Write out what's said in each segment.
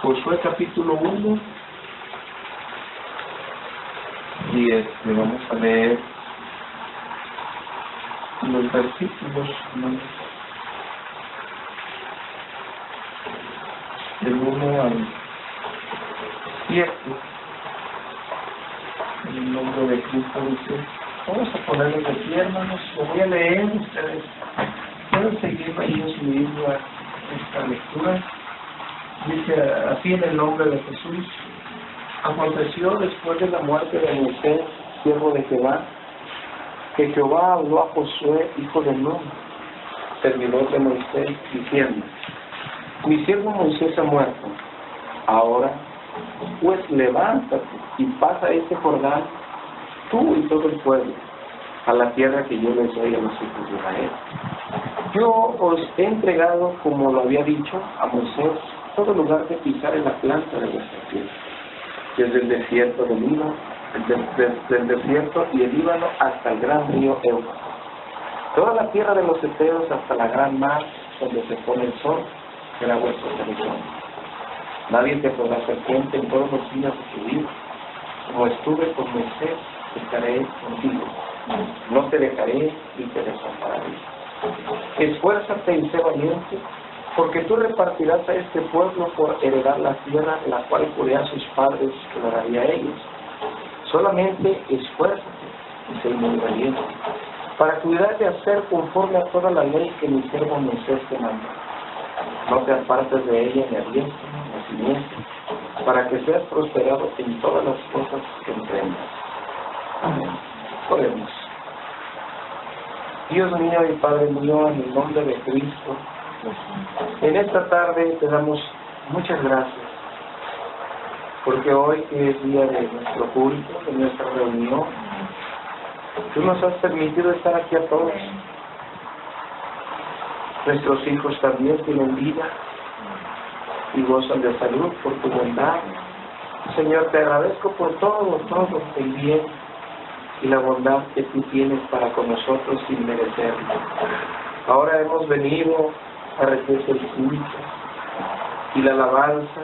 Josué capítulo 1 y vamos a leer los versículos, ¿no?, del 1 al 7. En el nombre de Cristo dice, vamos a ponernos de pie, hermanos, lo voy a leer, ustedes pueden seguir ahí en su libro esta lectura. Dice así en el nombre de Jesús: aconteció después de la muerte de Moisés, siervo de Jehová, que Jehová habló a Josué, hijo de Nun, servidor de Moisés, diciendo: mi siervo Moisés ha muerto. Ahora, pues levántate y pasa este Jordán, tú y todo el pueblo, a la tierra que yo les doy a los hijos de Israel. Yo os he entregado, como lo había dicho a Moisés, todo lugar de pisar en la planta de vuestra tierra, desde el desierto del Líbano, del desierto y el Líbano hasta el gran río Éufrates, toda la tierra de los heteos hasta la gran mar donde se pone el sol, será vuestro territorio. Nadie te podrá hacer frente en todos los días de tu vida. Como estuve con Moisés, estaré contigo. No te dejaré y te desampararé. Esfuérzate y sé valiente, porque tú repartirás a este pueblo por heredar la tierra, la cual juré a sus padres que la daría a ellos. Solamente esfuérzate y sé muy valiente, para cuidar de hacer conforme a toda la ley que mi siervo Moisés te mandó. No te apartes de ella ni a diestra ni a siniestra, para que seas prosperado en todas las cosas que emprendas. Amén. Oremos. Dios mío y Padre mío, en el nombre de Cristo, en esta tarde te damos muchas gracias, porque hoy que es día de nuestro culto, de nuestra reunión, tú nos has permitido estar aquí a todos. Nuestros hijos también tienen vida y gozan de salud por tu bondad. Señor, te agradezco por todo el bien y la bondad que tú tienes para con nosotros sin merecerlo. Ahora hemos venido a recibir el culto y la alabanza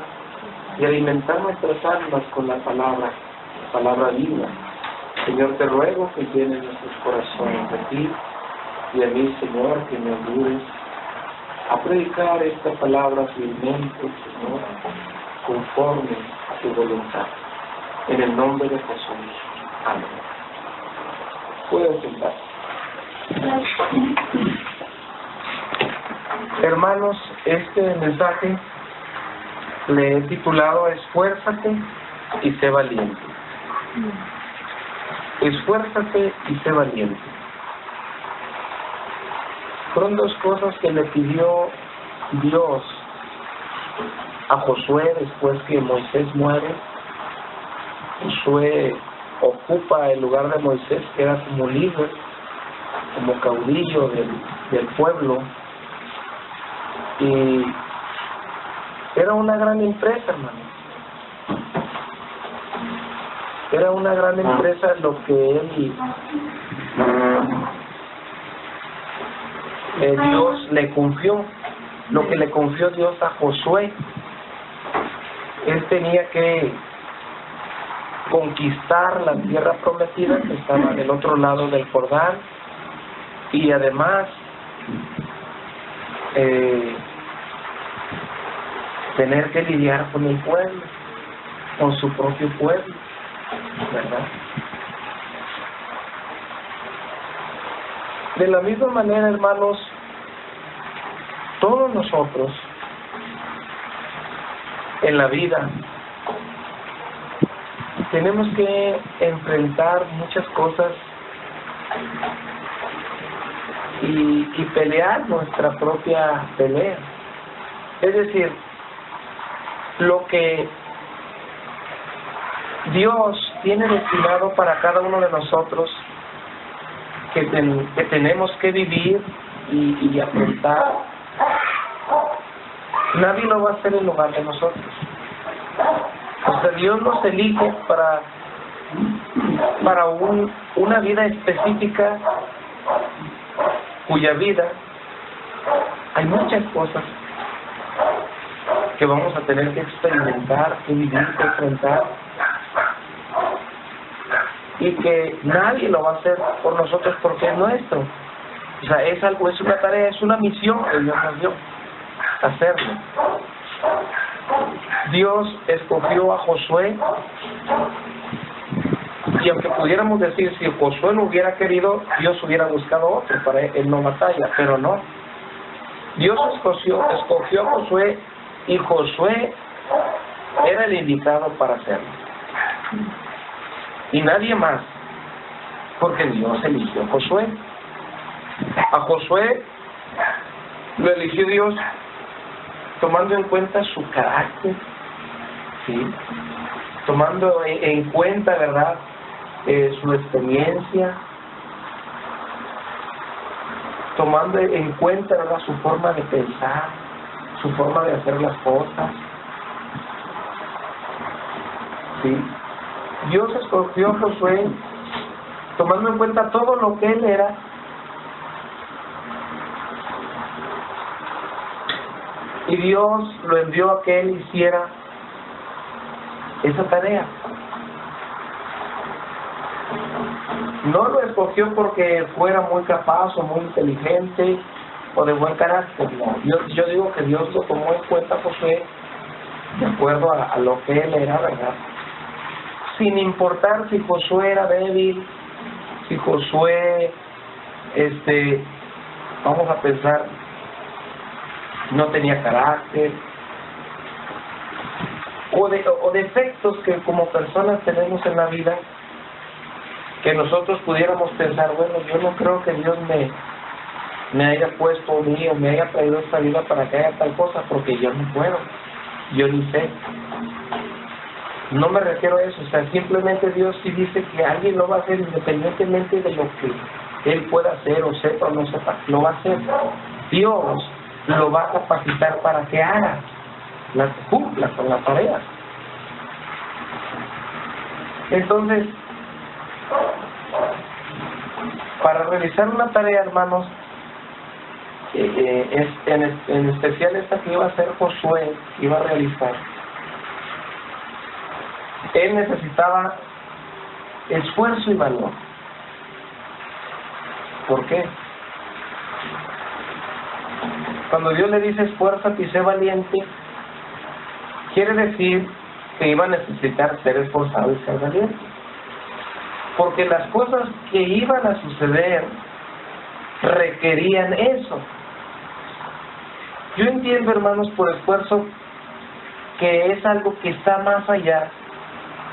y alimentar nuestras almas con la palabra viva. Señor, te ruego que llenes nuestros corazones de ti y a mí, Señor, que me ayudes a predicar esta palabra fielmente, Señor, conforme a tu voluntad. En el nombre de Jesús. Amén. Pueden sentarse. Hermanos, este mensaje le he titulado Esfuérzate y sé valiente. Esfuérzate y sé valiente. Fueron dos cosas que le pidió Dios a Josué después que Moisés muere. Josué ocupa el lugar de Moisés, que era como líder, como caudillo del pueblo. Y era una gran empresa, hermano. Era una gran empresa lo que Dios le confió, lo que le confió Dios a Josué. Él tenía que conquistar la tierra prometida que estaba del otro lado del Jordán y además tener que lidiar con el pueblo, con su propio pueblo, ¿verdad? De la misma manera, hermanos, todos nosotros en la vida tenemos que enfrentar muchas cosas y pelear nuestra propia pelea. Es decir, lo que Dios tiene destinado para cada uno de nosotros que tenemos que vivir y afrontar, nadie lo va a hacer en lugar de nosotros. O sea, Dios nos elige para una vida específica, cuya vida hay muchas cosas que vamos a tener que experimentar, que vivir, que enfrentar, y que nadie lo va a hacer por nosotros porque es nuestro. O sea, es algo, es una tarea, es una misión que Dios nos dio, hacerlo. Dios escogió a Josué, y aunque pudiéramos decir, si Josué no hubiera querido, Dios hubiera buscado otro para él no batalla, pero no. Dios escogió a Josué, y Josué era el indicado para hacerlo. Y nadie más, porque Dios eligió a Josué. A Josué lo eligió Dios tomando en cuenta su carácter, ¿sí? Tomando en cuenta, ¿verdad?, su experiencia, tomando en cuenta, ¿verdad?, su forma de pensar, su forma de hacer las cosas, ¿sí? Dios escogió a Josué tomando en cuenta todo lo que él era, y Dios lo envió a que él hiciera esa tarea. No lo escogió porque fuera muy capaz o muy inteligente o de buen carácter, no. Yo digo que Dios lo tomó en cuenta a Josué de acuerdo a lo que él era, ¿verdad? Sin importar si Josué era débil, si Josué, vamos a pensar, no tenía carácter, o defectos que como personas tenemos en la vida, que nosotros pudiéramos pensar, bueno, yo no creo que Dios me haya puesto mío, me haya traído esta vida para que haga tal cosa, porque yo no puedo, yo ni sé. No me refiero a eso, o sea, simplemente Dios sí dice que alguien lo va a hacer independientemente de lo que él pueda hacer, o sepa o no sepa, lo va a hacer. Dios lo va a capacitar para que haga, cumpla con la tarea. Entonces, para realizar una tarea, hermanos, en especial esta que iba a hacer Josué, que iba a realizar, él necesitaba esfuerzo y valor. ¿Por qué? Cuando Dios le dice esfuérzate y sé valiente, quiere decir que iba a necesitar ser esforzado y ser valiente. Porque las cosas que iban a suceder requerían eso. Yo entiendo, hermanos, por esfuerzo, que es algo que está más allá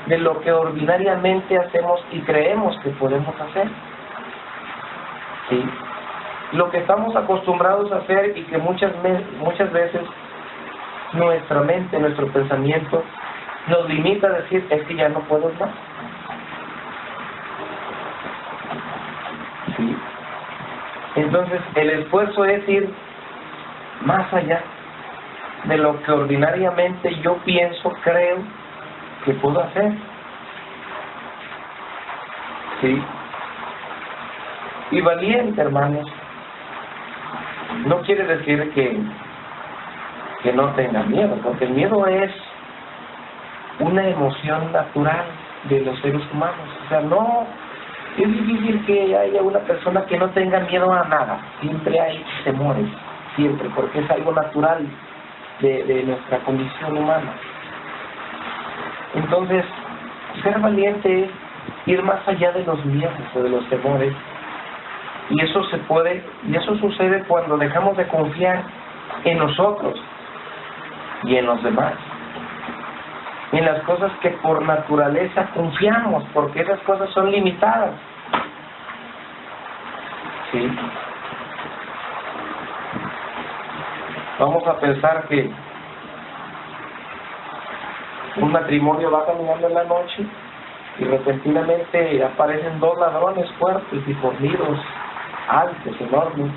de lo que ordinariamente hacemos y creemos que podemos hacer. ¿Sí? Lo que estamos acostumbrados a hacer y que muchas veces nuestra mente, nuestro pensamiento nos limita a decir, es que ya no puedo más. ¿Sí? Entonces, el esfuerzo es ir más allá de lo que ordinariamente yo pienso, creo que puedo hacer. ¿Sí? Y valiente, hermanos, no quiere decir que no tenga miedo, porque el miedo es una emoción natural de los seres humanos. O sea, no es difícil que haya una persona que no tenga miedo a nada. Siempre hay temores, siempre, porque es algo natural de nuestra condición humana. Entonces, ser valiente es ir más allá de los miedos o de los temores. Y eso sucede cuando dejamos de confiar en nosotros y en los demás, en las cosas que por naturaleza confiamos, porque esas cosas son limitadas. ¿Sí? Vamos a pensar que un matrimonio va caminando en la noche y repentinamente aparecen dos ladrones fuertes y fornidos, altos, enormes,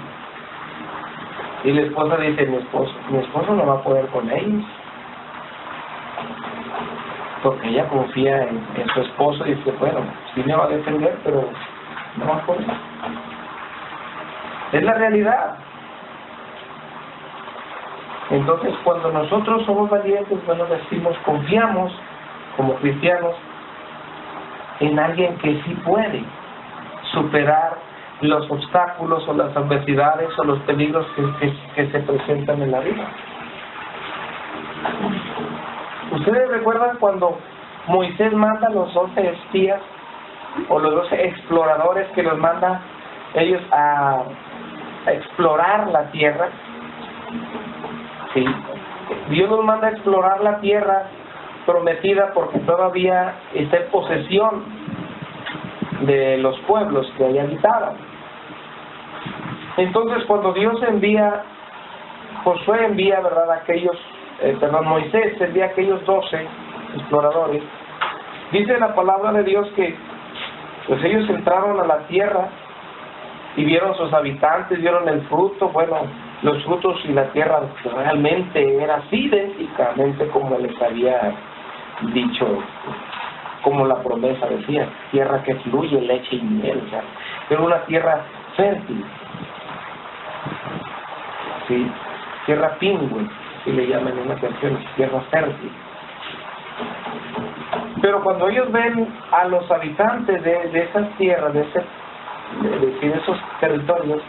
y la esposa dice, mi esposo no va a poder con ellos, porque ella confía en su esposo y dice, bueno, sí me va a defender, pero no va a poder. Es la realidad. Entonces, cuando nosotros somos valientes, bueno, decimos, confiamos como cristianos en alguien que sí puede superar los obstáculos o las adversidades o los peligros que se presentan en la vida. ¿Ustedes recuerdan cuando Moisés manda a los 12 espías o los 12 exploradores que los manda ellos a explorar la tierra? Sí. Dios nos manda a explorar la tierra prometida porque todavía está en posesión de los pueblos que ahí habitaban. Entonces, cuando Dios envía, Josué envía, ¿verdad?, Moisés envía a aquellos 12 exploradores. Dice la palabra de Dios que pues ellos entraron a la tierra y vieron sus habitantes, vieron el fruto. Bueno, los frutos y la tierra realmente era así idénticamente como les había dicho, como la promesa decía, tierra que fluye leche y miel, o sea, era una tierra fértil, sí, tierra pingüe, si le llaman en una canción, tierra fértil. Pero cuando ellos ven a los habitantes de esas tierras, de esos territorios,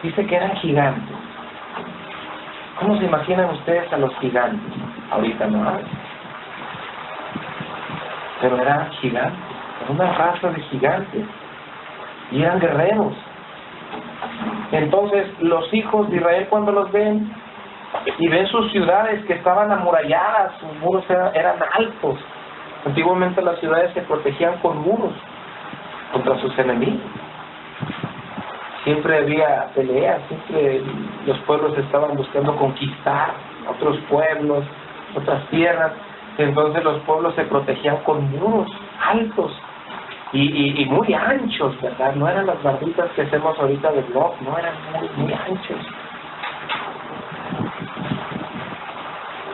dice que eran gigantes. ¿Cómo se imaginan ustedes a los gigantes? Ahorita no hay. Pero eran gigantes, era una raza de gigantes, y eran guerreros. Entonces los hijos de Israel, cuando los ven y ven sus ciudades que estaban amuralladas, sus muros eran altos. Antiguamente las ciudades se protegían con muros contra sus enemigos. Siempre había peleas, siempre los pueblos estaban buscando conquistar otros pueblos, otras tierras. Entonces los pueblos se protegían con muros altos y muy anchos, ¿verdad? No eran las barritas que hacemos ahorita de blog, no, eran muy anchos.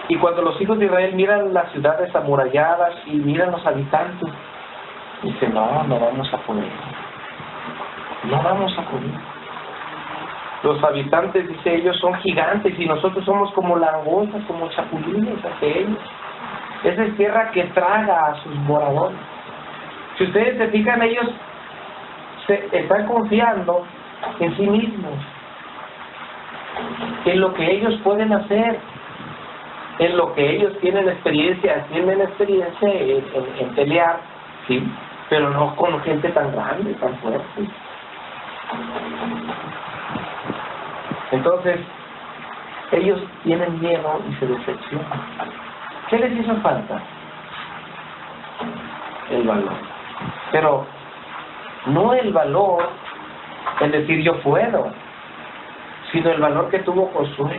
Y cuando los hijos de Israel miran las ciudades amuralladas y miran los habitantes, dicen, no vamos a poder. No vamos a poder. Los habitantes, dice, ellos son gigantes y nosotros somos como langostas, como chapulines ante ellos. Esa es tierra que traga a sus moradores. Si ustedes se fijan, ellos están confiando en sí mismos, en lo que ellos pueden hacer, en lo que ellos tienen experiencia en pelear, ¿sí? Pero no con gente tan grande, tan fuerte. Entonces, ellos tienen miedo y se decepcionan. ¿Qué les hizo falta? El valor. Pero no el valor en decir yo puedo, sino el valor que tuvo Josué.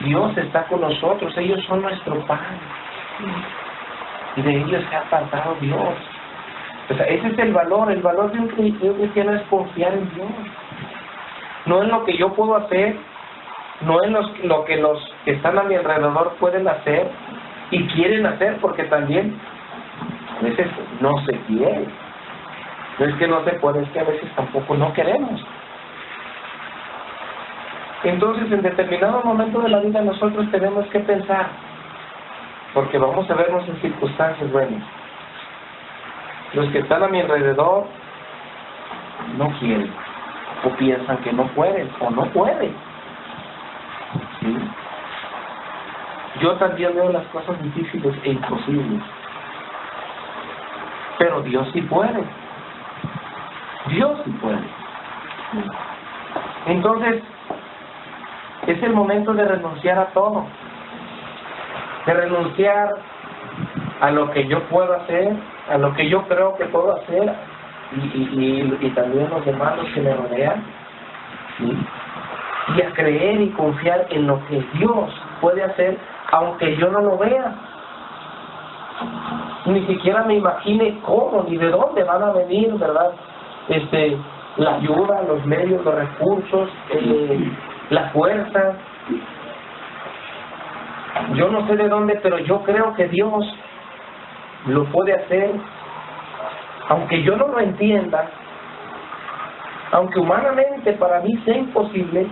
Dios está con nosotros, ellos son nuestro Padre. Y de ellos se ha apartado Dios. O sea, ese es el valor de un cristiano es confiar en Dios. No en lo que yo puedo hacer, no en lo que los que están a mi alrededor pueden hacer y quieren hacer, porque también a veces no se quiere. No es que no se puede, es que a veces tampoco no queremos. Entonces, en determinado momento de la vida nosotros tenemos que pensar, porque vamos a vernos en circunstancias buenas. Los que están a mi alrededor no quieren, o piensan que no pueden, o no pueden. ¿Sí? Yo también veo las cosas difíciles e imposibles, pero Dios sí puede. Dios sí puede. Entonces, es el momento de renunciar a todo, de renunciar a lo que yo puedo hacer, a lo que yo creo que puedo hacer, y también los demás, los que me rodean, ¿sí? Y a creer y confiar en lo que Dios puede hacer, aunque yo no lo vea, ni siquiera me imagine cómo ni de dónde van a venir, ¿verdad? La ayuda, los medios, los recursos, la fuerza. Yo no sé de dónde, pero yo creo que Dios lo puede hacer, aunque yo no lo entienda, aunque humanamente para mí sea imposible.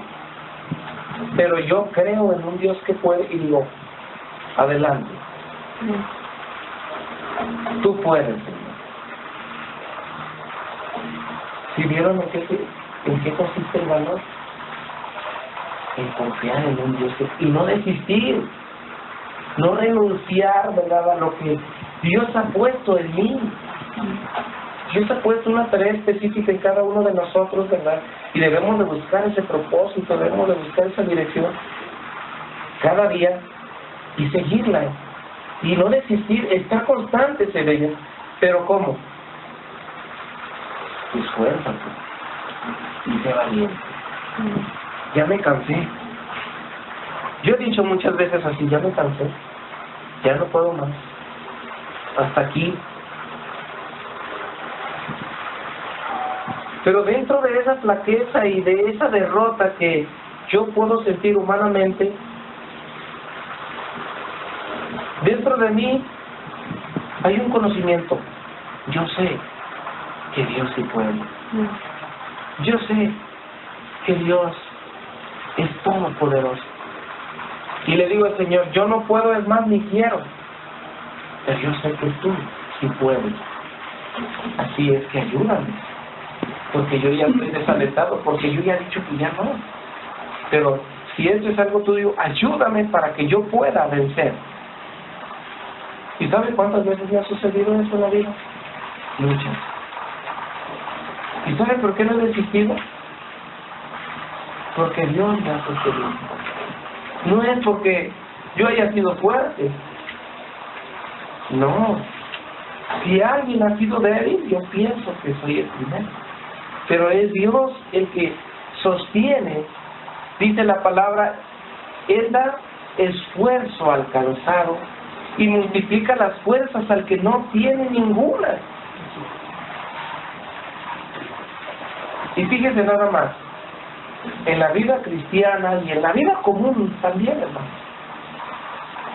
pero yo creo en un Dios que puede, y digo, adelante. Tú puedes, Señor. ¿Sí vieron en qué consiste el valor? En confiar en un Dios y no desistir, no renunciar, ¿verdad?, a lo que Dios ha puesto en mí. Dios ha puesto una tarea específica en cada uno de nosotros, ¿verdad? Y debemos de buscar ese propósito, debemos de buscar esa dirección cada día y seguirla. Y no desistir, estar constantes en ella. ¿Pero cómo? Esfuérzate y sé valiente. Ya me cansé. Yo he dicho muchas veces así, ya me cansé. Ya no puedo más. Hasta aquí. Pero dentro de esa flaqueza y de esa derrota que yo puedo sentir humanamente, dentro de mí hay un conocimiento. Yo sé que Dios sí puede. Yo sé que Dios es todopoderoso. Y le digo al Señor, yo no puedo, es más, ni quiero. Pero yo sé que tú sí puedes. Así es que ayúdame. Porque yo ya estoy desalentado, porque yo ya he dicho que ya no. Pero si esto es algo tuyo, ayúdame para que yo pueda vencer. ¿Y sabe cuántas veces me ha sucedido eso en la vida? Muchas. ¿Y sabe por qué no he desistido? Porque Dios me ha sostenido. No es porque yo haya sido fuerte. No. Si alguien ha sido débil, yo pienso que soy el primero. Pero es Dios el que sostiene, dice la palabra, Él da esfuerzo al cansado y multiplica las fuerzas al que no tiene ninguna. Y fíjese nada más, en la vida cristiana y en la vida común también, hermano,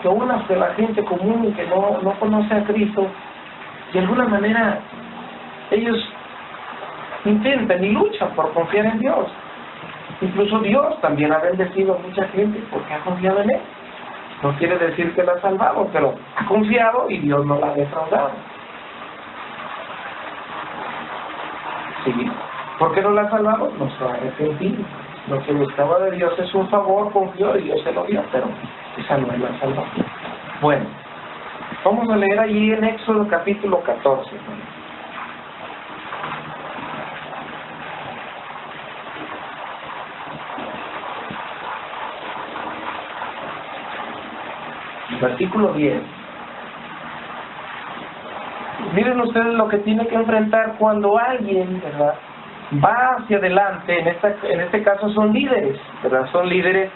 que unas de la gente común que no conoce a Cristo, de alguna manera ellos intentan y luchan por confiar en Dios. Incluso Dios también ha bendecido a mucha gente porque ha confiado en Él. No quiere decir que la ha salvado, pero ha confiado y Dios no la ha defraudado. ¿Sí? ¿Por qué no la ha salvado? No se ha arrepentido. Lo que buscaba de Dios es un favor, confió y Dios se lo dio, pero esa no es la salvación. Bueno, vamos a leer allí en Éxodo capítulo 14. Versículo 10. Miren ustedes lo que tiene que enfrentar cuando alguien, ¿verdad?, va hacia adelante. En este caso son líderes, ¿verdad? Son líderes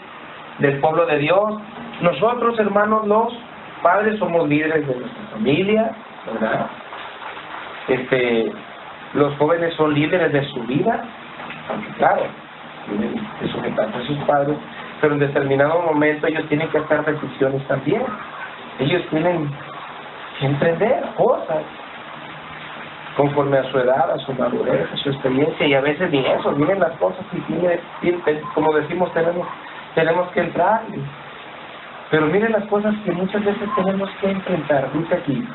del pueblo de Dios. Nosotros, hermanos, los padres, somos líderes de nuestra familia, ¿verdad? Los jóvenes son líderes de su vida, aunque claro, tienen que sujetarse a sus padres, pero en determinado momento ellos tienen que hacer decisiones también. Ellos tienen que emprender cosas conforme a su edad, a su madurez, a su experiencia, y a veces ni eso, miren las cosas y como decimos, tenemos que entrar. Pero miren las cosas que muchas veces tenemos que enfrentar. Dice aquí: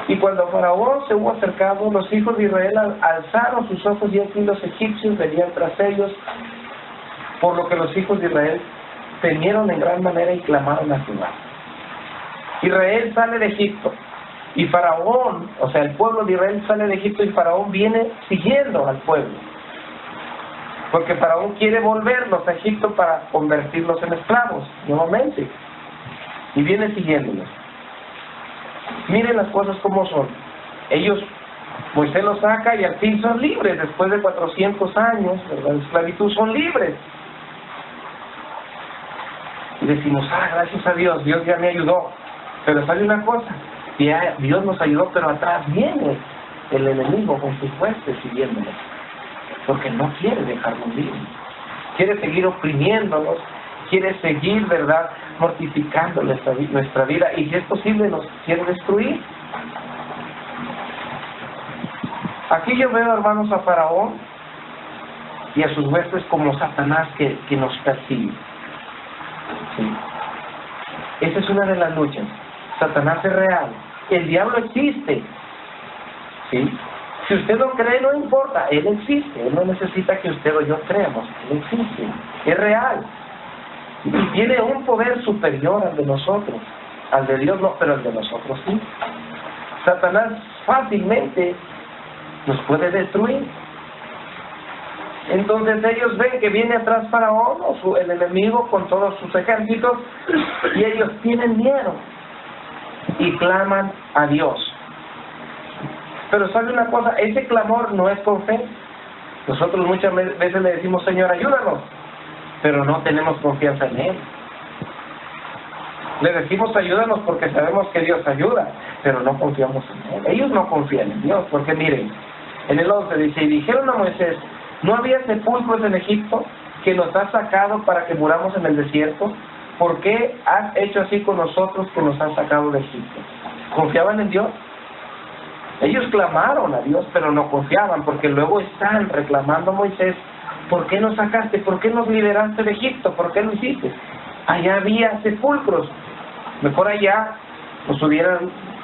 y cuando Faraón se hubo acercado, los hijos de Israel alzaron sus ojos, y aquí los egipcios venían tras ellos, por lo que los hijos de Israel temieron en gran manera y clamaron a Jehová. Israel sale de Egipto, y Faraón, o sea, el pueblo de Israel sale de Egipto, y Faraón viene siguiendo al pueblo, porque Faraón quiere volverlos a Egipto para convertirlos en esclavos nuevamente, y viene siguiéndolos. Miren las cosas como son. Ellos, Moisés los saca y al fin son libres. Después de 400 años, ¿verdad?, de esclavitud, son libres. Y decimos, gracias a Dios, Dios ya me ayudó. Pero sabe una cosa, ya Dios nos ayudó, pero atrás viene el enemigo con sus huestes siguiéndonos, porque no quiere dejarnos libres, quiere seguir oprimiéndonos, quiere seguir, ¿verdad?, mortificando nuestra vida, y si es posible nos quiere destruir. Aquí yo veo, hermanos, a Faraón y a sus huestes como Satanás que nos persigue. Sí. Esa es una de las luchas. Satanás es real. El diablo existe. ¿Sí? Si usted no cree, no importa. Él existe. Él no necesita que usted o yo creamos. Él existe. Es real. Y tiene un poder superior al de nosotros. Al de Dios no, pero al de nosotros sí. Satanás fácilmente nos puede destruir. Entonces ellos ven que viene atrás Faraón, el enemigo con todos sus ejércitos, y ellos tienen miedo y claman a Dios. Pero ¿sabe una cosa? Ese clamor no es con fe. Nosotros muchas veces le decimos, Señor, ayúdanos, pero no tenemos confianza en Él. Le decimos ayúdanos porque sabemos que Dios ayuda, pero no confiamos en Él. Ellos no confían en Dios, porque miren, en el 11 dice, y dijeron a Moisés, ¿no había sepulcros en Egipto que nos has sacado para que muramos en el desierto? ¿Por qué has hecho así con nosotros que nos has sacado de Egipto? ¿Confiaban en Dios? Ellos clamaron a Dios, pero no confiaban, porque luego están reclamando a Moisés, ¿por qué nos sacaste? ¿Por qué nos liberaste de Egipto? ¿Por qué lo hiciste? Allá había sepulcros. Mejor allá nos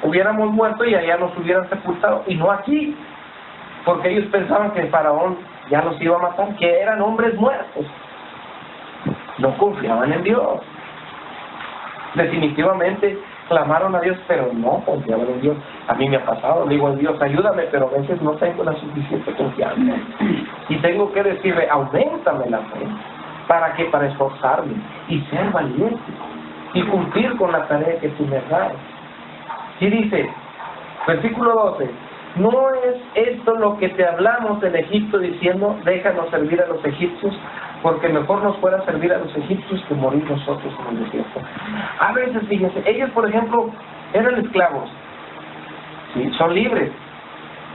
hubiéramos muerto y allá nos hubieran sepultado, y no aquí, porque ellos pensaban que el faraón ya los iba a matar, que eran hombres muertos. No confiaban en Dios. Definitivamente clamaron a Dios, pero no confiaban en Dios. A mí me ha pasado, le digo a Dios, ayúdame, pero a veces no tengo la suficiente confianza. Y tengo que decirle, auméntame la fe. ¿Para qué? Para esforzarme y ser valiente y cumplir con la tarea que tú me das. Y dice, versículo 12, ¿no es esto lo que te hablamos en Egipto diciendo, déjanos servir a los egipcios, porque mejor nos fuera servir a los egipcios que morir nosotros en el desierto? A veces, fíjense, ellos por ejemplo eran esclavos, ¿sí? Son libres.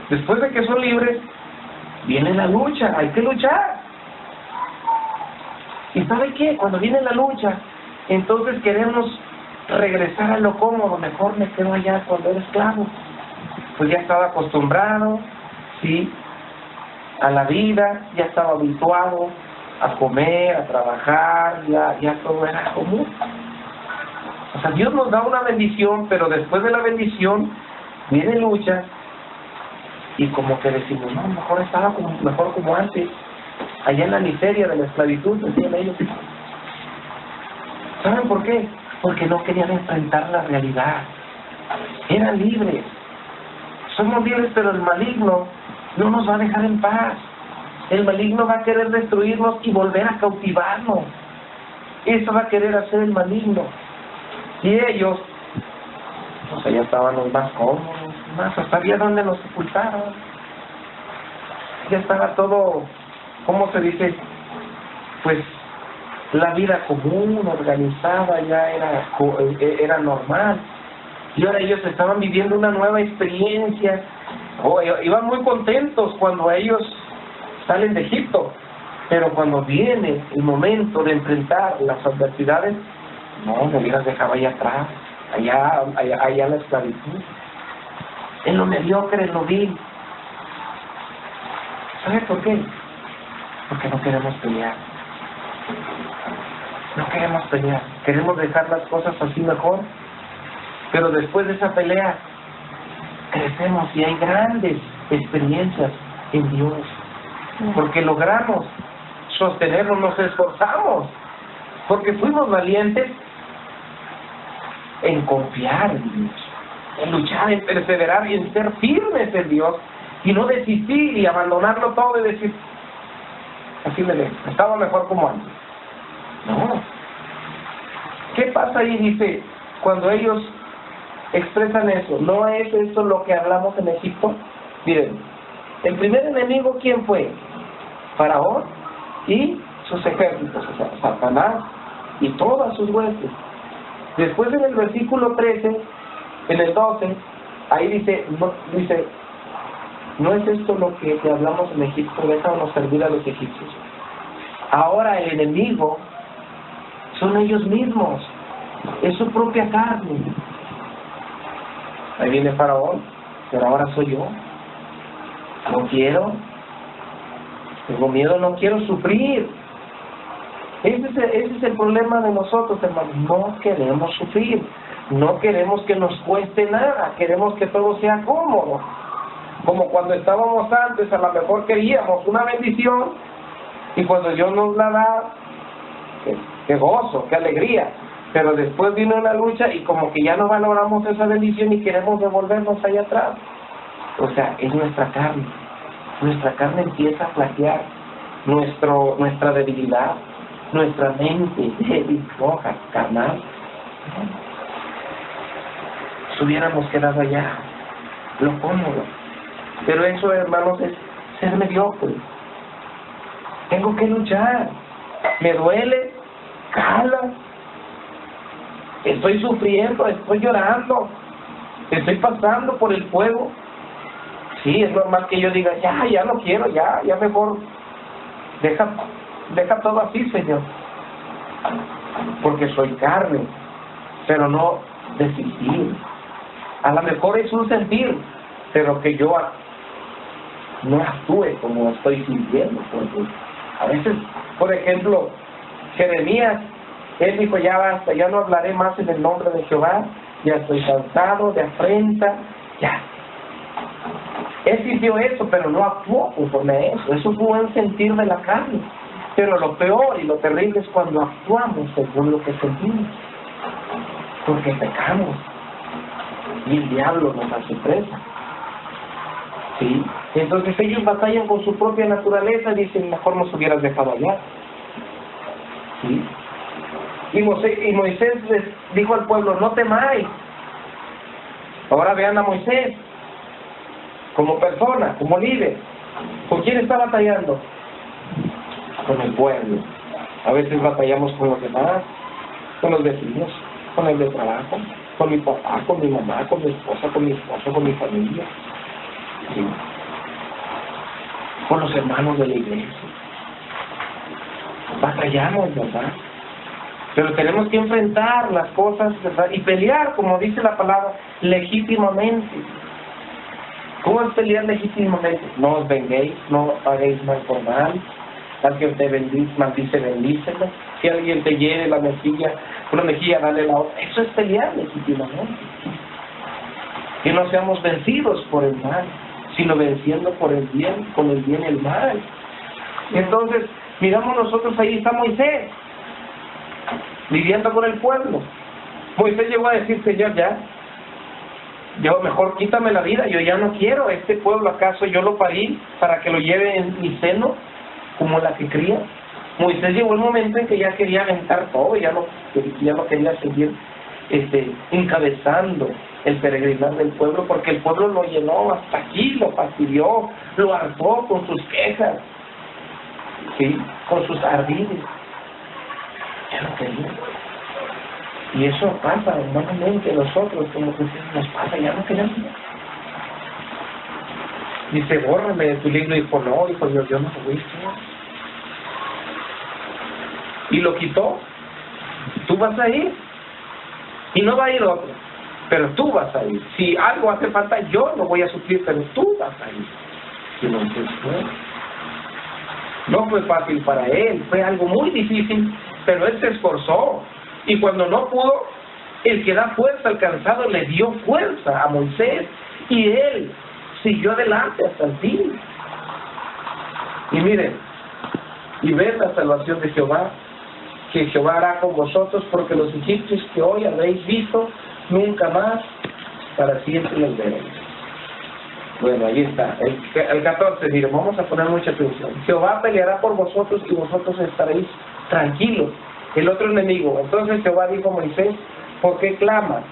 Después de que son libres, viene la lucha, hay que luchar. ¿Y sabe qué? Cuando viene la lucha, entonces queremos regresar a lo cómodo, mejor me quedo allá cuando era esclavo. Pues ya estaba acostumbrado, ¿sí?, a la vida, ya estaba habituado a comer, a trabajar, ya todo era común. O sea, Dios nos da una bendición, pero después de la bendición viene lucha, y como que decimos, no, mejor estaba mejor como antes, allá en la miseria de la esclavitud, decían ellos. ¿Saben por qué? Porque no querían enfrentar la realidad. Eran libres. Somos libres, pero el maligno no nos va a dejar en paz. El maligno va a querer destruirnos y volver a cautivarnos. Eso va a querer hacer el maligno. Y ellos, pues allá estaban los más cómodos, más hasta había donde nos sepultaron. Ya estaba todo, ¿cómo se dice? Pues la vida común, organizada, ya era normal. Y ahora ellos estaban viviendo una nueva experiencia. Iban muy contentos cuando ellos salen de Egipto, pero cuando viene el momento de enfrentar las adversidades, no, me hubieras dejado allá atrás, allá en la esclavitud, en lo mediocre, en lo vil. ¿Sabes por qué? Porque no queremos pelear. No queremos pelear, queremos dejar las cosas así mejor. Pero después de esa pelea, crecemos y hay grandes experiencias en Dios. Porque logramos sostenernos, nos esforzamos. Porque fuimos valientes en confiar en Dios, en luchar, en perseverar y en ser firmes en Dios. Y no desistir y abandonarlo todo y decir, así me ven, estaba mejor como antes. No. ¿Qué pasa ahí? Dice, cuando ellos expresan eso, ¿no es esto lo que hablamos en Egipto? Miren, el primer enemigo, ¿quién fue? Faraón y sus ejércitos, o sea, Satanás y todas sus huestes. Después en el versículo 13, en el 12, ahí dice, ¿no es esto lo que te hablamos en Egipto? Déjanos servir a los egipcios. Ahora el enemigo son ellos mismos, es su propia carne. Ahí viene Faraón, pero ahora soy yo. No quiero, tengo miedo, no quiero sufrir. Ese es el problema de nosotros, hermanos. No queremos sufrir, no queremos que nos cueste nada, queremos que todo sea cómodo. Como cuando estábamos antes, a lo mejor queríamos una bendición, y cuando Dios nos la da, qué gozo, qué alegría. Pero después vino una lucha y como que ya no valoramos esa bendición y queremos devolvernos allá atrás. O sea, es nuestra carne. Nuestra carne empieza a flaquear, nuestra debilidad, nuestra mente débil, floja, carnal. Si hubiéramos quedado allá, lo cómodo. Pero eso, hermanos, es ser mediocre. Tengo que luchar. Me duele, cala. Estoy sufriendo, estoy llorando, estoy pasando por el fuego. Sí, es normal que yo diga, ya no quiero, ya mejor, deja todo así, Señor. Porque soy carne, pero no desistir. A lo mejor es un sentir, pero que yo no actúe como estoy sintiendo. Porque a veces, por ejemplo, Jeremías, él dijo, ya basta, ya no hablaré más en el nombre de Jehová, ya estoy cansado de afrenta, ya. Él sintió eso, pero no actuó conforme a eso. Eso fue un sentir de la carne. Pero lo peor y lo terrible es cuando actuamos según lo que sentimos. Porque pecamos. Y el diablo nos hace presa. ¿Sí? Entonces ellos batallan con su propia naturaleza y dicen, mejor nos hubieras dejado allá. ¿Sí? Y Moisés les dijo al pueblo, no temáis. Ahora vean a Moisés como persona, como líder. ¿Con quién está batallando? Con el pueblo. A veces batallamos con los demás, con los vecinos, con el de trabajo, con mi papá, con mi mamá, con mi esposa, con mi esposo, con mi familia. ¿Sí? Con los hermanos de la iglesia. Batallamos, ¿verdad? Pero tenemos que enfrentar las cosas, ¿verdad? Y pelear, como dice la palabra, legítimamente. ¿Cómo es pelear legítimamente? No os venguéis, no hagáis mal por mal. Al que te maldice, bendícelo. Si alguien te hiere la mejilla, una mejilla, dale la otra. Eso es pelear legítimamente. Que no seamos vencidos por el mal, sino venciendo por el bien, con el bien el mal. Entonces, miramos nosotros, ahí está Moisés, lidiando con el pueblo. Moisés llegó a decir, Señor, yo mejor quítame la vida, yo ya no quiero este pueblo, ¿acaso yo lo parí para que lo lleve en mi seno como la que cría? Moisés llegó el momento en que ya quería aventar todo, ya no quería seguir encabezando el peregrinar del pueblo, porque el pueblo lo llenó hasta aquí, lo fastidió, lo hartó con sus quejas, ¿sí? Con sus ardides. Ya no quería. Y eso pasa normalmente nosotros, como cristianos, nos pasa, ya no queremos. Dice, bórrame de tu libro, dijo, no, dijo Dios, yo no lo voy a hacer. Y lo quitó. Tú vas a ir. Y no va a ir otro. Pero tú vas a ir. Si algo hace falta, yo no voy a sufrir, pero tú vas a ir. Y entonces no fue fácil para él, fue algo muy difícil, pero él se esforzó. Y cuando no pudo, el que da fuerza al cansado le dio fuerza a Moisés. Y él siguió adelante hasta el fin. Y miren, y ven la salvación de Jehová, que Jehová hará con vosotros, porque los egipcios que hoy habréis visto, nunca más, para siempre los veréis. Bueno, ahí está, el 14, miren, vamos a poner mucha atención. Jehová peleará por vosotros y vosotros estaréis tranquilos. El otro enemigo. Entonces Jehová dijo a Moisés, ¿por qué clamas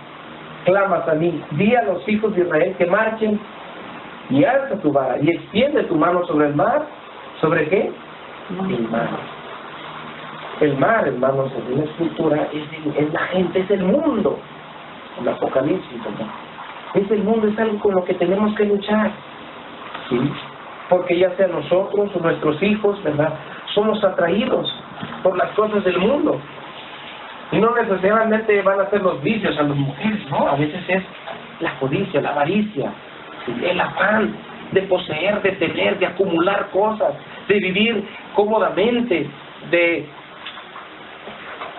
a mí? Di a los hijos de Israel que marchen y alza tu vara y extiende tu mano sobre el mar. ¿Sobre qué? El mar. El mar, hermanos, en la escritura es la gente, es el mundo. En el Apocalipsis, ¿no? Es el mundo, es algo con lo que tenemos que luchar. ¿Sí? Porque ya sea nosotros o nuestros hijos, ¿verdad? Somos atraídos por las cosas del mundo. Y no necesariamente van a ser los vicios a las mujeres, ¿no? A veces es la codicia, la avaricia, el afán de poseer, de tener, de acumular cosas, de vivir cómodamente, de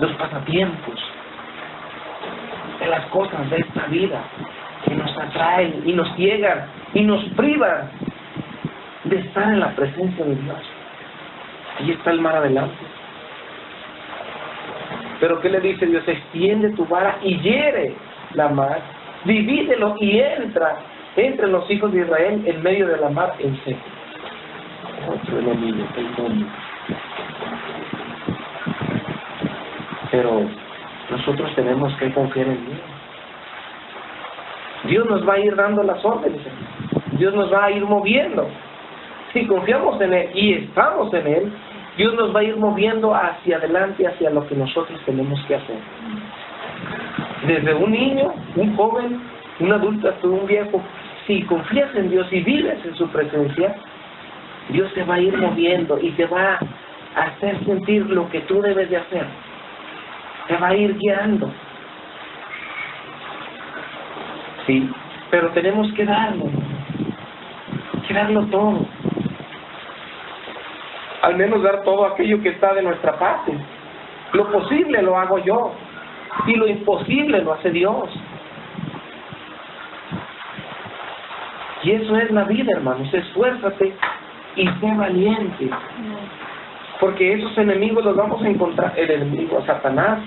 los pasatiempos, de las cosas de esta vida que nos atraen y nos ciegan y nos privan de estar en la presencia de Dios. Ahí está el mar adelante. Pero ¿qué le dice Dios? Extiende tu vara y hiere la mar, divídelo y entra entre los hijos de Israel en medio de la mar en seco. Otro enemigo, el mundo. Pero nosotros tenemos que confiar en Dios. Dios nos va a ir dando las órdenes. Dios nos va a ir moviendo. Si confiamos en Él y estamos en Él, Dios nos va a ir moviendo hacia adelante, hacia lo que nosotros tenemos que hacer. Desde un niño, un joven, un adulto hasta un viejo, si confías en Dios y vives en su presencia, Dios te va a ir moviendo y te va a hacer sentir lo que tú debes de hacer. Te va a ir guiando. Sí, pero tenemos que darlo todo. Al menos dar todo aquello que está de nuestra parte. Lo posible lo hago yo y lo imposible lo hace Dios. Y eso es la vida, hermanos. Esfuérzate y sé valiente. Porque esos enemigos los vamos a encontrar, el enemigo a Satanás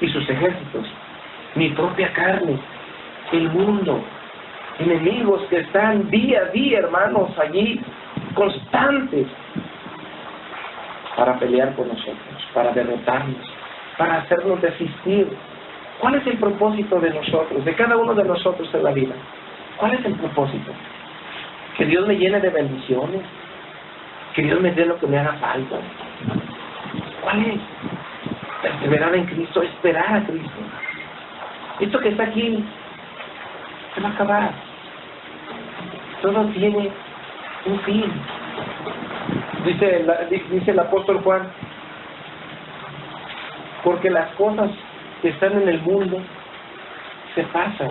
y sus ejércitos, mi propia carne, el mundo, enemigos que están día a día, hermanos, allí, constantes, para pelear con nosotros, para derrotarnos, para hacernos desistir. ¿Cuál es el propósito de nosotros, de cada uno de nosotros en la vida? ¿Cuál es el propósito? Que Dios me llene de bendiciones, que Dios me dé lo que me haga falta. ¿Cuál es? Perseverar en Cristo, esperar a Cristo. Esto que está aquí se va a acabar. Todo tiene un fin. Dice el apóstol Juan, porque las cosas que están en el mundo se pasan,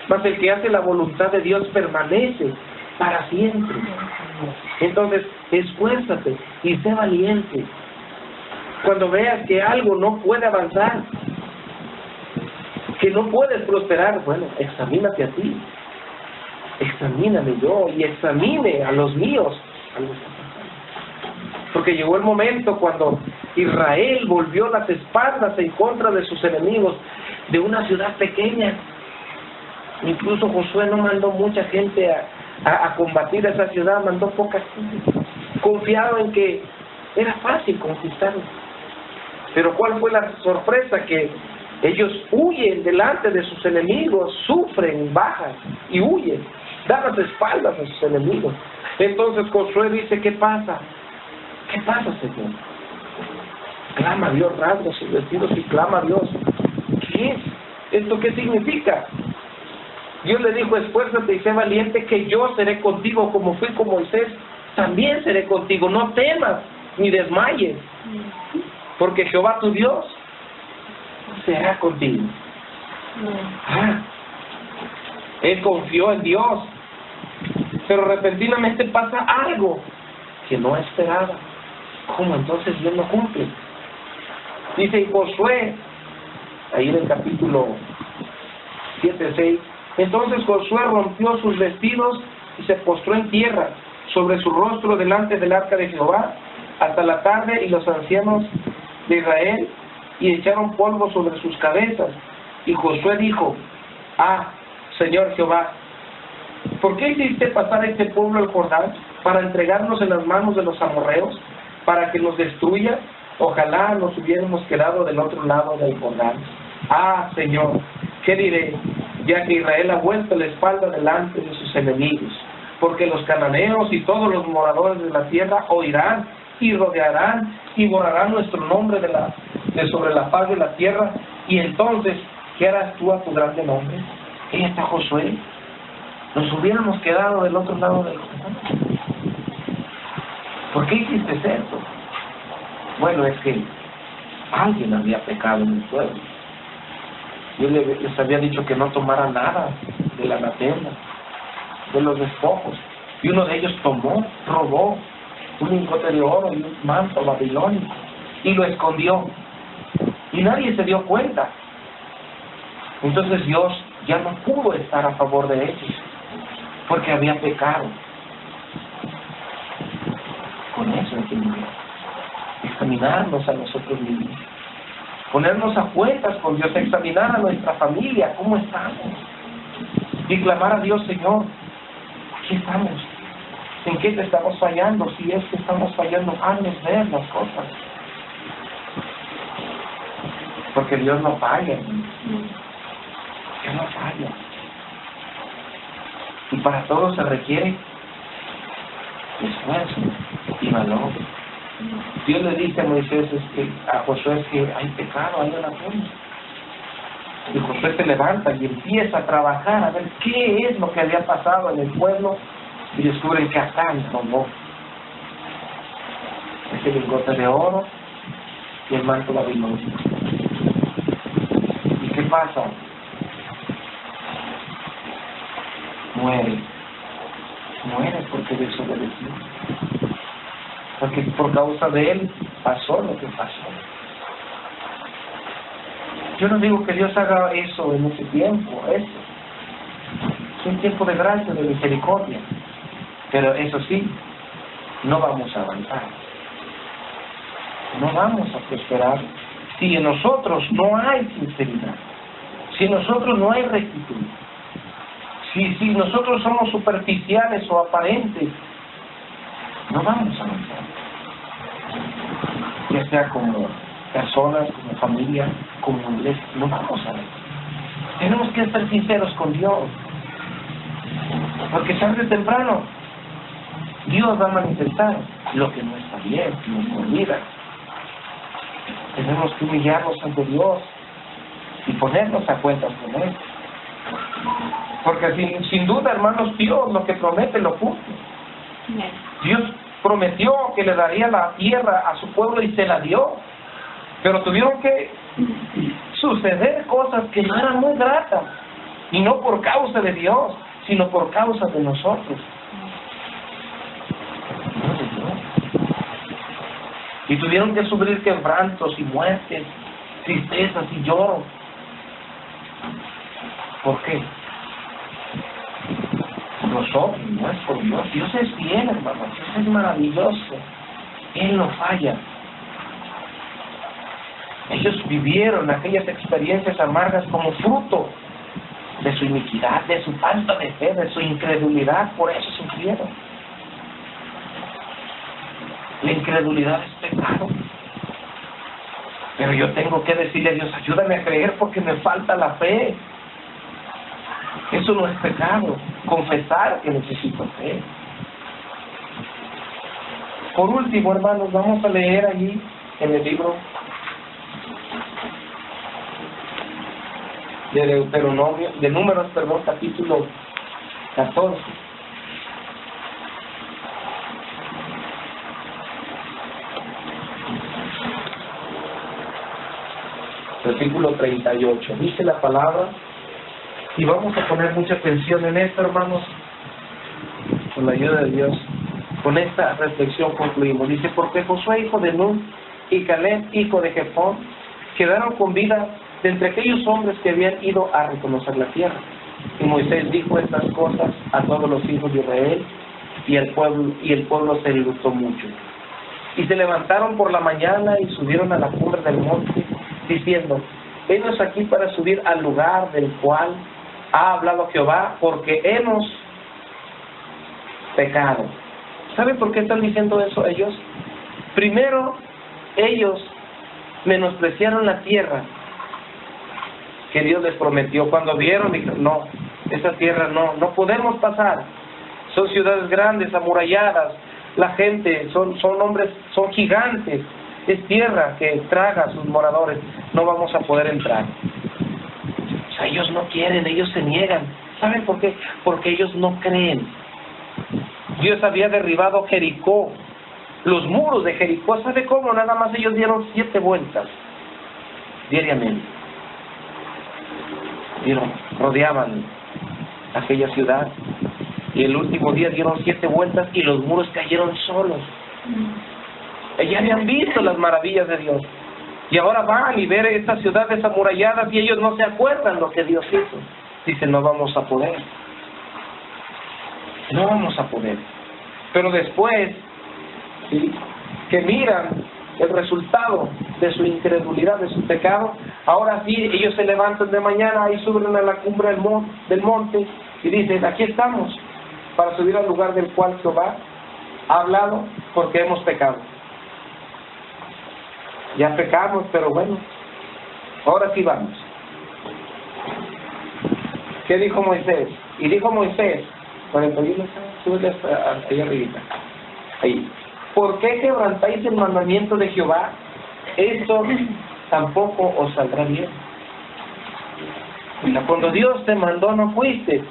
mas el que hace la voluntad de Dios permanece para siempre. Entonces, esfuérzate y sé valiente. Cuando veas que algo no puede avanzar, que no puedes prosperar, bueno, examínate a ti, examíname yo y examine a los míos. Porque llegó el momento cuando Israel volvió las espaldas en contra de sus enemigos, de una ciudad pequeña. Incluso Josué no mandó mucha gente a combatir esa ciudad, mandó poca gente, confiado en que era fácil conquistarla. Pero ¿cuál fue la sorpresa? Que ellos huyen delante de sus enemigos, sufren bajas y huyen, dan las espaldas a sus enemigos. Entonces Josué dice, ¿qué pasa? ¿Qué pasa, Señor? Clama a Dios, rasga sus vestidos y clama a Dios. ¿Qué es? ¿Esto qué significa? Dios le dijo, esfuérzate y sé valiente, que yo seré contigo, como fui con Moisés, también seré contigo. No temas ni desmayes, porque Jehová tu Dios será contigo. Él confió en Dios, pero repentinamente pasa algo que no esperaba. ¿Cómo entonces Dios no cumple? Dice Josué, ahí en el capítulo 7-6, entonces Josué rompió sus vestidos y se postró en tierra sobre su rostro delante del arca de Jehová hasta la tarde, y los ancianos de Israel y echaron polvo sobre sus cabezas. Y Josué dijo, Señor Jehová, ¿por qué hiciste pasar este pueblo el Jordán para entregarnos en las manos de los amorreos, para que nos destruya? Ojalá nos hubiéramos quedado del otro lado del Jordán. Señor, ¿qué diré? Ya que Israel ha vuelto la espalda delante de sus enemigos, porque los cananeos y todos los moradores de la tierra oirán y rodearán y borrarán nuestro nombre de sobre la faz de la tierra. Y entonces, ¿qué harás tú a tu grande nombre? Ahí está Josué. Nos hubiéramos quedado del otro lado del Jordán. ¿Por qué hiciste esto? Bueno, es que alguien había pecado en el pueblo. Yo les había dicho que no tomara nada de la anatema, de los despojos. Y uno de ellos robó un lingote de oro y un manto babilónico y lo escondió. nadie se dio cuenta. Entonces Dios ya no pudo estar a favor de ellos, porque había pecado. Con eso hay que vivir. Examinarnos a nosotros mismos. Ponernos a cuentas con Dios, examinar a nuestra familia, cómo estamos. Y clamar a Dios, Señor, ¿qué estamos? ¿En qué te estamos fallando? Si es que estamos fallando, haznos ver las cosas. Porque Dios no falla. Dios no falla. Y para todo se requiere esfuerzo y valor. Dios le dice a Moisés, a Josué, que hay pecado, hay una pena. Y Josué se levanta y empieza a trabajar a ver qué es lo que había pasado en el pueblo, y descubren que Acán tomó ese lingote de oro y el manto babilónico. ¿Y qué pasa? Muere porque desobedeció, porque por causa de él pasó lo que pasó. Yo no digo que Dios haga eso en ese tiempo, es un tiempo de gracia, de misericordia, pero eso sí, no vamos a avanzar, no vamos a prosperar si en nosotros no hay sinceridad, si en nosotros no hay rectitud. Si nosotros somos superficiales o aparentes, no vamos a avanzar. Ya sea como personas, como familia, como iglesia, no vamos a avanzar. Tenemos que ser sinceros con Dios. Porque tarde o temprano, Dios va a manifestar lo que no está bien, nuestra vida. Tenemos que humillarnos ante Dios y ponernos a cuentas con Él. Porque sin duda, hermanos, Dios lo que promete lo cumple. Dios prometió que le daría la tierra a su pueblo y se la dio. Pero tuvieron que suceder cosas que no eran muy gratas. Y no por causa de Dios, sino por causa de nosotros. Y tuvieron que sufrir quebrantos y muertes, tristezas y lloro. ¿Por qué? Nosotros, no es por Dios. Dios es bien, hermano. Dios es maravilloso. Él no falla. Ellos vivieron aquellas experiencias amargas como fruto de su iniquidad, de su falta de fe, de su incredulidad. Por eso sufrieron. La incredulidad es pecado. Pero yo tengo que decirle a Dios, ayúdame a creer porque me falta la fe. Eso no es pecado, confesar que necesito fe. Por último, hermanos, vamos a leer allí en el libro de Deuteronomio, de Números, capítulo 14. Versículo 38. Dice la palabra. Y vamos a poner mucha atención en esto, hermanos, con la ayuda de Dios. Con esta reflexión concluimos. Dice, porque Josué, hijo de Nun, y Caleb, hijo de Jefón, quedaron con vida de entre aquellos hombres que habían ido a reconocer la tierra. Y Moisés dijo estas cosas a todos los hijos de Israel, y el pueblo se enlutó mucho. Y se levantaron por la mañana y subieron a la cumbre del monte, diciendo, venos aquí para subir al lugar del cual ha hablado Jehová, porque hemos pecado. ¿Saben por qué están diciendo eso ellos? Primero, ellos menospreciaron la tierra que Dios les prometió. Cuando vieron, dijeron, no, esa tierra no podemos pasar. Son ciudades grandes, amuralladas, la gente, son hombres, son gigantes, es tierra que traga a sus moradores, no vamos a poder entrar. O sea, ellos no quieren, ellos se niegan. ¿Saben por qué? Porque ellos no creen. Dios había derribado Jericó, los muros de Jericó. ¿Sabe cómo? Nada más ellos dieron 7 vueltas diariamente. Rodeaban aquella ciudad, y el último día dieron 7 vueltas y los muros cayeron solos. Ya habían visto las maravillas de Dios. Y ahora van y ver estas ciudades amuralladas y ellos no se acuerdan lo que Dios hizo. Dicen, no vamos a poder. No vamos a poder. Pero después, ¿sí?, que miran el resultado de su incredulidad, de su pecado, ahora sí, ellos se levantan de mañana y suben a la cumbre del monte y dicen, aquí estamos, para subir al lugar del cual Jehová ha hablado, porque hemos pecado. Ya pecamos, pero bueno, ahora sí vamos. ¿Qué dijo Moisés? Y dijo Moisés, 41, súbele hasta ahí arriba. Ahí. ¿Por qué quebrantáis el mandamiento de Jehová? Esto tampoco os saldrá bien. Mira, cuando Dios te mandó no fuiste.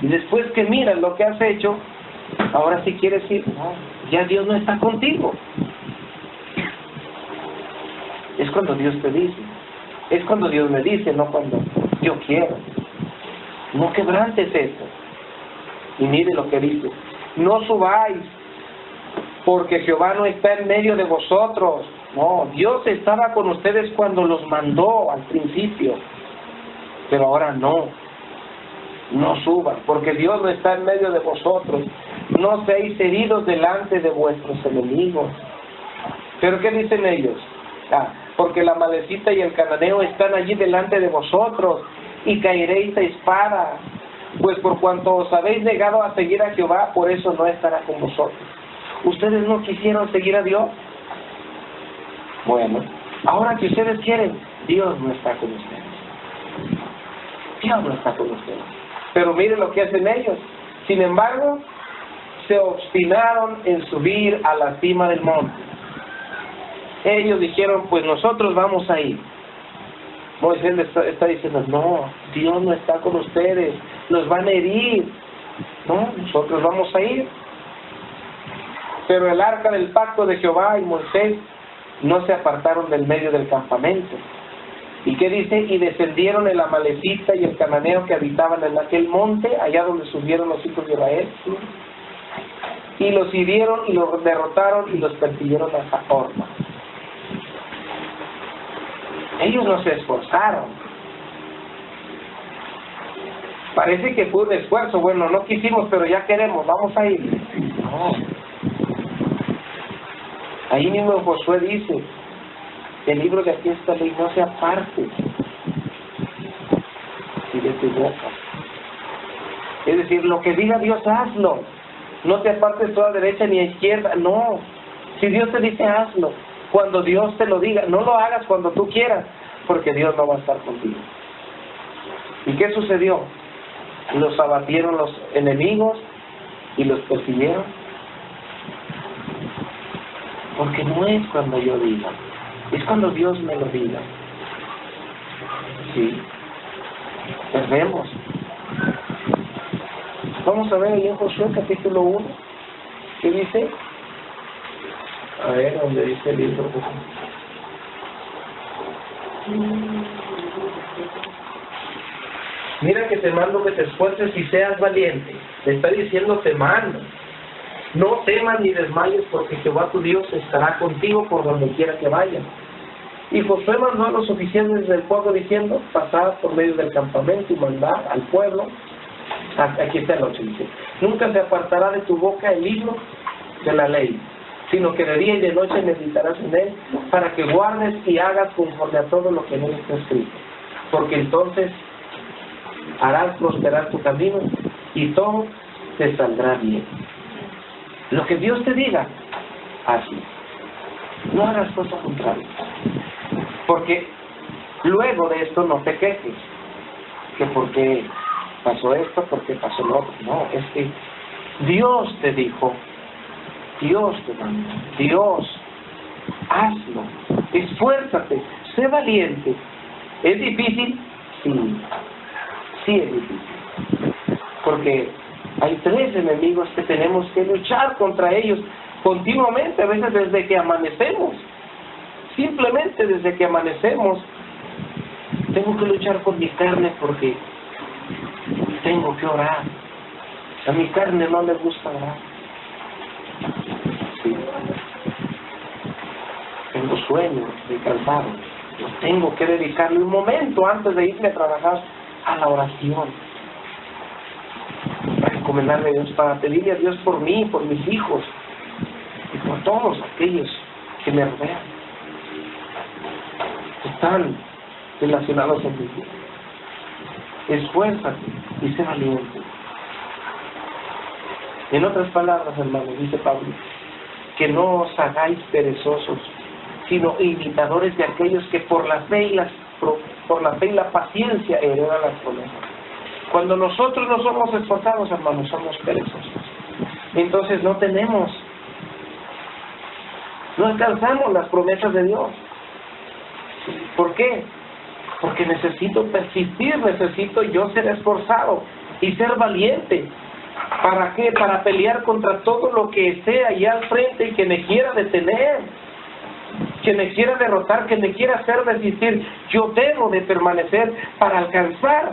Y después que miras lo que has hecho, ahora sí quieres decir, no, ya Dios no está contigo. Es cuando Dios te dice. Es cuando Dios me dice, no cuando yo quiero. No quebrantes esto. Y mire lo que dice. No subáis, porque Jehová no está en medio de vosotros. No, Dios estaba con ustedes cuando los mandó al principio. Pero ahora no. No suban, porque Dios no está en medio de vosotros. No seáis heridos delante de vuestros enemigos. ¿Pero qué dicen ellos? Porque la Amalecita y el Cananeo están allí delante de vosotros, y caeréis a espada. Pues por cuanto os habéis negado a seguir a Jehová, por eso no estará con vosotros. ¿Ustedes no quisieron seguir a Dios? Bueno, ahora que ustedes quieren, Dios no está con ustedes. Dios no está con ustedes. Pero miren lo que hacen ellos. Sin embargo, se obstinaron en subir a la cima del monte. Ellos dijeron, pues nosotros vamos a ir. Moisés le está diciendo, no, Dios no está con ustedes, nos van a herir. No, nosotros vamos a ir. Pero el arca del pacto de Jehová y Moisés no se apartaron del medio del campamento. ¿Y qué dice? Y descendieron el Amalecita y el Cananeo que habitaban en aquel monte, allá donde subieron los hijos de Israel, ¿sí?, y los hirieron y los derrotaron y los persiguieron hasta Horma. Ellos no se esforzaron. Parece que fue un esfuerzo. Bueno, no quisimos, pero ya queremos, vamos a ir. No. Ahí mismo Josué dice, el libro de aquí esta ley no se aparte de tu boca. Es decir, lo que diga Dios, hazlo. No te apartes toda derecha ni a izquierda. No. Si Dios te dice, hazlo. Cuando Dios te lo diga, no lo hagas cuando tú quieras, porque Dios no va a estar contigo. ¿Y qué sucedió? Los abatieron los enemigos y los persiguieron. Porque no es cuando yo diga, es cuando Dios me lo diga. Sí, perdemos. Vamos a ver ahí en Josué capítulo 1, ¿qué dice? A ver, ¿dónde dice el libro? Mira que te mando que te esfuerces y seas valiente. Le está diciendo, te mando. No temas ni desmayes, porque Jehová tu Dios estará contigo por donde quiera que vayas. Y Josué mandó a los oficiales del pueblo diciendo, pasad por medio del campamento y mandad al pueblo. Aquí está el 8, dice, nunca se apartará de tu boca el libro de la ley, sino que de día y de noche meditarás en él, para que guardes y hagas conforme a todo lo que en él está escrito. Porque entonces harás prosperar tu camino y todo te saldrá bien. Lo que Dios te diga, hazlo. No hagas cosas contrarias. Porque luego de esto no te quejes. Que porque pasó esto, porque pasó lo otro. No, es que Dios te dijo, Dios te mandó, Dios, hazlo, esfuérzate, sé valiente. ¿Es difícil? Sí, sí es difícil. Porque hay 3 enemigos que tenemos que luchar contra ellos continuamente, a veces desde que amanecemos. Simplemente desde que amanecemos, tengo que luchar con mi carne porque tengo que orar. A mi carne no le gusta orar. Sí. tengo sueño, estoy cansado. Yo tengo que dedicarle un momento antes de irme a trabajar a la oración. Para encomendarme a Dios, para pedirle a Dios por mí, por mis hijos y por todos aquellos que me rodean, que están relacionados en mi vida. Esfuérzate y sé valiente. En otras palabras, hermanos, dice Pablo, que no os hagáis perezosos, sino imitadores de aquellos que por la fe y la paciencia heredan las promesas. Cuando nosotros no somos esforzados, hermanos, somos perezosos. Entonces no alcanzamos las promesas de Dios. ¿Por qué? Porque necesito persistir, necesito yo ser esforzado y ser valiente. ¿Para qué? Para pelear contra todo lo que esté allá al frente y que me quiera detener, que me quiera derrotar, que me quiera hacer desistir. Yo debo de permanecer para alcanzar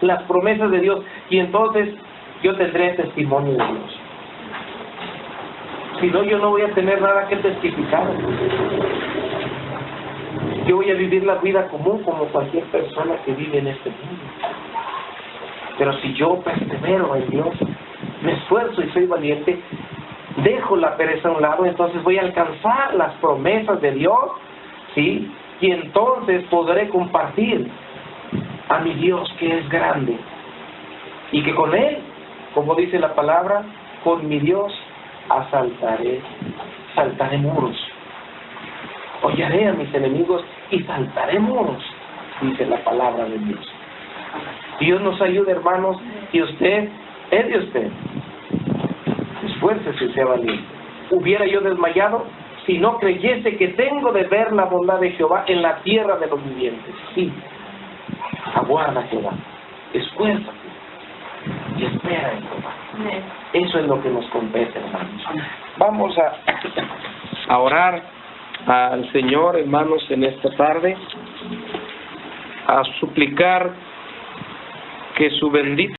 las promesas de Dios, y entonces yo tendré testimonio de Dios. Si no, yo no voy a tener nada que testificar. Yo voy a vivir la vida común como cualquier persona que vive en este mundo. Pero si yo persevero en Dios, me esfuerzo y soy valiente, dejo la pereza a un lado, entonces voy a alcanzar las promesas de Dios, ¿sí? Y entonces podré compartir a mi Dios, que es grande, y que con Él, como dice la palabra, con mi Dios saltaré muros, hollaré a mis enemigos y saltaré muros, dice la palabra de Dios. Dios nos ayude, hermanos, y usted es de usted. Esfuércese y sea valiente. Hubiera yo desmayado si no creyese que tengo de ver la bondad de Jehová en la tierra de los vivientes. Sí, aguarda a Jehová, esfuérzate y espera en Jehová. Eso es lo que nos compete, hermanos. Vamos a orar al Señor, hermanos, en esta tarde, a suplicar que su bendita